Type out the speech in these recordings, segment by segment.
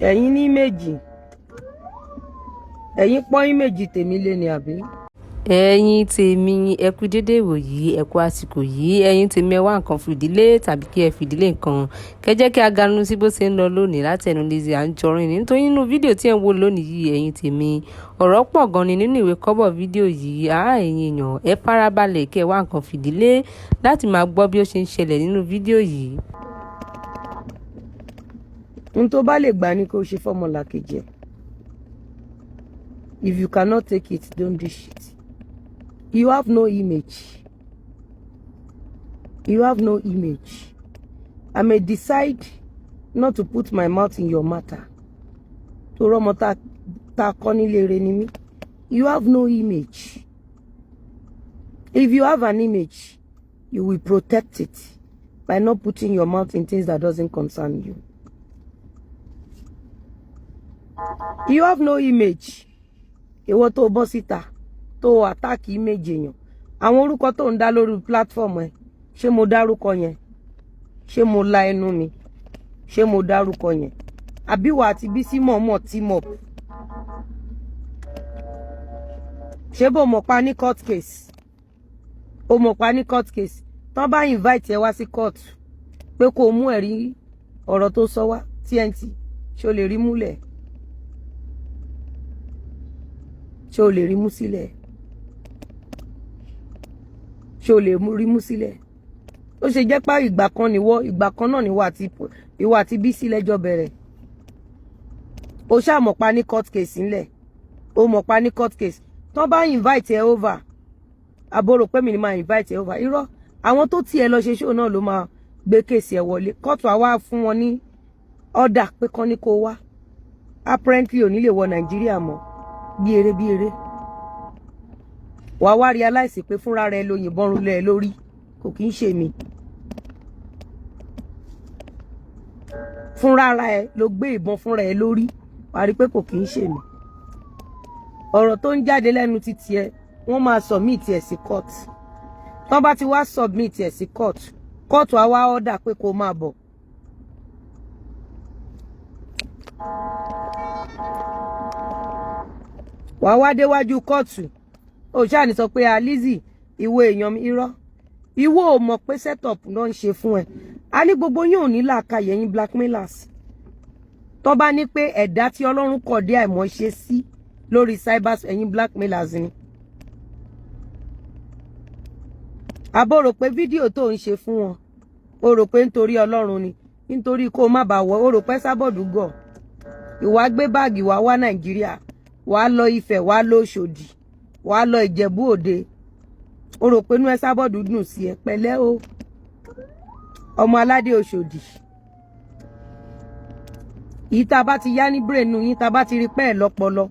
ẹ̀yin ní méjì ẹ̀yin pọ́n méjì tèmi lé ní àbí. ẹ̀yin tèmi ẹ kú dédé ìwòyí ẹ kú àsìkò yìí ẹ̀yin tèmi ẹ wá nǹkan fìdílé tàbí kí ẹ fìdílé nǹkan kẹ́ jẹ́ kí a ganu sí bó ṣe ń lọ lónìí láti ẹnu Lizzy Anjorin nítorí nínú fídíò tí ẹ ń wò lónìí yìí ẹ̀yin tèmi ọ̀rọ̀ pọ̀ gan ni nínú ìwé kọ́bọ̀ fídíò yìí ẹ̀yin èèyàn ẹ farabalẹ̀ kẹ́ ẹ wá nǹkan fìdílé láti máa gbọ́ bí ó ṣe ń ṣẹlẹ̀ nínú fídíò yìí. n tó bá lè gbà ní kó ṣe fọ́mọlà kejì ẹ̀. If you cannot take it, don't do shit. You have no image. You have no image. I may decide not to put my mouth in your matter. Toro ta konilere ni mi. You have no image. If you have an image, you will protect it by not putting your mouth in things that doesn't concern you. You have no image. Ìwọ tó bọ́ síta tó attack image èèyàn àwọn orúkọ tó ń dá lórí platform ẹ ṣé mo dárúkọ yẹn ṣé mo la ẹnu mi ṣé mo dárúkọ yẹn àbí wà àti Bísí mọ̀ọ́mọ̀ team up ṣé bó mọ̀ pa ní court case ó mọ̀ pa ní court case tán bá invite ẹ wá sí court pé kó mú ẹ̀rí ọ̀rọ̀ tó sọ wá TNT ṣó lè rí múlẹ̀ ṣé o lè rí mú sílẹ̀ ṣé o lè rí mú sílẹ̀ ó ṣe jẹ́ pé ìgbà kan náà ni ìwọ àti Bísí lẹ́jọ́ bẹ̀rẹ̀ ó ṣàmọ̀ pa ní court case ńlẹ̀ ó mọ̀ pa ní court case tán bá invite ẹ over àbúrò pé mi ni máa invite ẹ over irọ́ àwọn tó tiẹ̀ lọ ṣe show náà ló máa gbé case ẹ wọlé court àwa fún wọn ní order pé kán ní kó wá apparently ò ní lè wọ Nàìjíríà mọ́ bí eré wàá wá realize pé fúnra rẹ̀ ló yìnbọn rúlẹ̀ lórí kò kí ń ṣe mi fúnra rẹ̀ ló gbé ìbọn fúnra ẹ̀ lórí wàá rí pé kò kí ń ṣe mi ọ̀rọ̀ tó ń jáde lẹ́nu títí ẹ wọ́n máa submit ẹ̀ sí court tán bá ti wá submit ẹ̀ sí court á wá order pé kó máa bọ̀ wàá wá déwájú kóòtù ó ṣáà ní sọ pé Lizzy ìwọ èèyàn mi irọ́ ìwọ ò mọ̀ pé setup náà ń ṣe fún ẹ a ní gbogbo yín ò ní làákàyè yín blackmailers tó bá ní pé ẹ̀dá tí Ọlọ́run kọ̀ dé àìmọ̀ ṣe sí lórí cyber ẹ̀yin blackmailers ni àbó rò pé fídíò tó ń ṣe fún wọn ó rò pé nítorí Ọlọ́run ni nítorí kó má bàa wọ̀ ó rò pé sábọ̀dù gọ̀ ìwà gbé báàgì wá Nàìjíríà wàá lọ Ifẹ̀ wàá lọ Òṣòdì wàá lọ Ìjẹ̀bú Òde o rò pé inú ẹ sábọ̀dù dùn sí ẹ pẹ̀lẹ́ o ọmọ aládé Òṣòdì yìí tá a bá ti yá ní brain yín tá a bá ti rí pẹ́ ẹ̀ lọ́pọlọ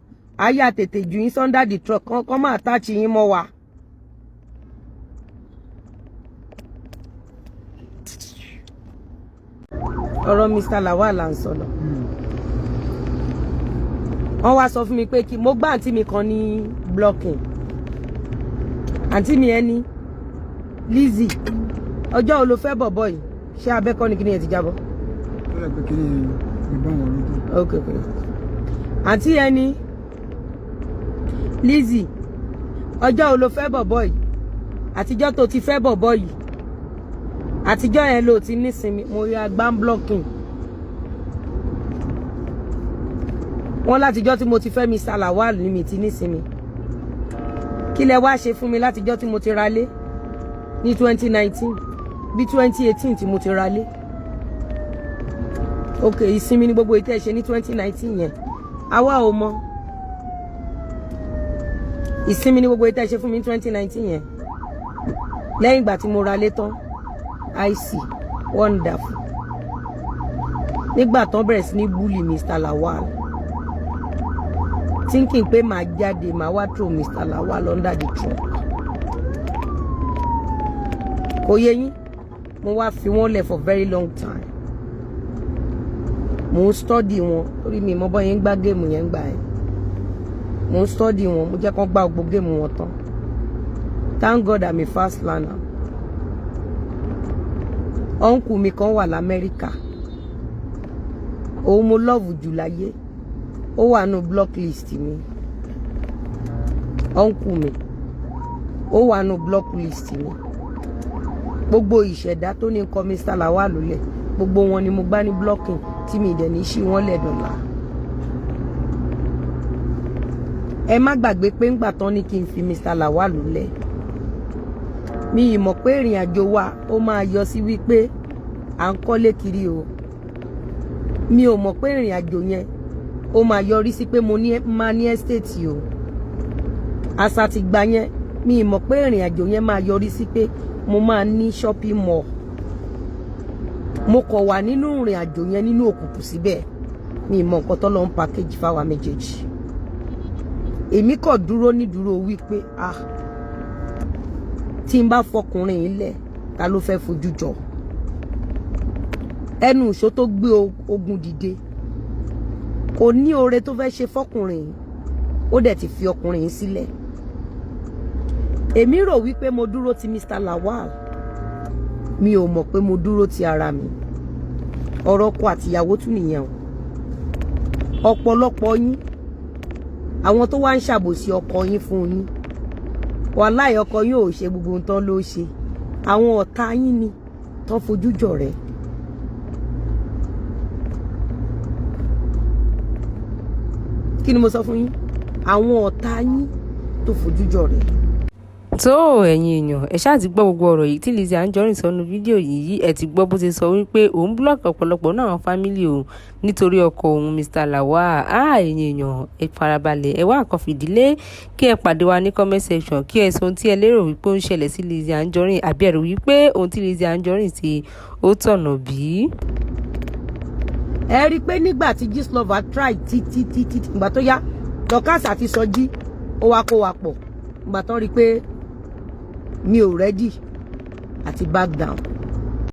ayé àtètè jù yín under the truck kán máa attach yín mọ́ wa. ọ̀rọ̀ Mr. Lawal là ń sọ lọ wọ́n wá sọ fún mi pé kí mo gbá àǹtí mi kan ní blocking àǹtí mi ẹni Lizzy ọjọ́ wo ló fẹ́ bọ̀bọ̀ yìí ṣé abẹ́kọ́ ni kíní ẹ̀ ti jábọ́. Okay. àǹtí ẹni Lizzy ọjọ́ wo ló fẹ́ bọ̀bọ̀ yìí àtijọ́ tó ti fẹ́ bọ̀bọ̀ yìí àtijọ́ yẹn ló ti nísinmi mo rí agbá blocking. wọ́n látijọ́ tí mo ti fẹ́ Mr. Lawal ní mi ti nísinmi kí lẹ wá ṣe fún mi látijọ́ tí mo ti ralé ní 2019 bí 2018 tí mo ti ralé ok ìsinmi ní gbogbo ìtẹ́ ṣe ní 2019 yẹn àwa ò mọ̀ ìsinmi ní gbogbo ìtẹ́ ṣe fún mi ní 2019 yẹn lẹ́yìn ìgbà tí mo ralé tán I see wonderful nígbà tán bẹ̀rẹ̀ sí ní bully Mr. Lawal thinking pé màá jáde màá wá throw Mr. Lawal under the truck kò yé yín mo wá fi wọ́n lẹ̀ for very long time mo ń study wọn torí mi mo bọ́ yẹn ń gbá géèmù yẹn ń gbà yẹn mo ń study wọn mo jẹ́ kán gbá gbogbo géèmù wọn tán thank God I'm a fast learner uncle mi kan wà l'Amẹ́ríkà òun mo love jù láyé ó wà nù block list mi uncle mi ó wà nù block list mi gbogbo ìṣẹ̀dá tó ní nǹkan Mr. Lawal lẹ̀ gbogbo wọn ni mo gbá ní blocking tí mi dẹ̀ ní ṣí wọn lẹ́dọ̀lá. ẹ má gbàgbé pé ńgbà tán ní kí n fi Mr. Lawal lẹ̀ mi ì mọ̀ pé ìrìn àjò wa ó máa yọ sí wípé à ń kọ́lé kiri o mi ò mọ̀ pé ìrìn àjò yẹn ó máa yọrí sí pé mo máa ní estate o àṣà ti gbà yẹn mi ì mọ̀ pé ìrìn àjò yẹn máa yọrí sí pé mo máa ní shopping mall mo kọ̀ wà nínú ìrìn àjò yẹn nínú òkùnkùn síbẹ̀ mi ì mọ̀ nǹkan tó lọ ń package fáwa méjèèjì èmi kò dúró nídúró wípé tí n bá fọkùnrin yìí lẹ̀ ta ló fẹ́ fojú jọ ẹnu ìṣó tó gbé ogun dìde kò ní oore tó fẹ́ ṣe fọkùnrin yìí ó dẹ̀ ti fi ọkùnrin yìí sílẹ̀ èmi rò wípé mo dúró ti Mr. Lawal mi ò mọ̀ pé mo dúró ti ara mi ọ̀rọ̀ ọkọ àtìyàwó tún nìyẹn o ọ̀pọ̀lọpọ̀ yín àwọn tó wá ń ṣàbòsí ọkọ yín fún yín wàláhì ọkọ yín ò ṣe gbogbo nǹkan ló ṣe àwọn ọ̀tá yín ni tó fojú jọ rẹ̀ kí ni mo sọ fún yín àwọn ọ̀tá yín tó fojú jọ rẹ̀. tó ẹ̀yin èèyàn ẹ ṣáà ti gbọ́ gbogbo ọ̀rọ̀ yìí tí Lizzy Anjorin sọnù fídíò yìí ẹ ti gbọ́ bó ti sọ wípé òun búlọ̀kì ọ̀pọ̀lọpọ̀ náà àwọn fámìlì òun nítorí ọkọ òun Mr. Lawal ẹ̀yin èèyàn ẹ farabalẹ̀ ẹ wá nǹkan fìdílé kí ẹ pàdé wa ní comment section kí ẹ sọ ohun tí ẹ lérò wípé ó ń ṣẹlẹ̀ sí Lizzy Anjorin àbí ẹ rò wípé ohun tí Lizzy Anjorin ṣe ó tọ̀nà bí. ẹ rí i pé nígbà tí Gistlover try títí ìgbà tó yá Dorcas àti Sọjí ó wá kó wa pọ̀ ìgbà tó rí i pé mi ò ready àti back down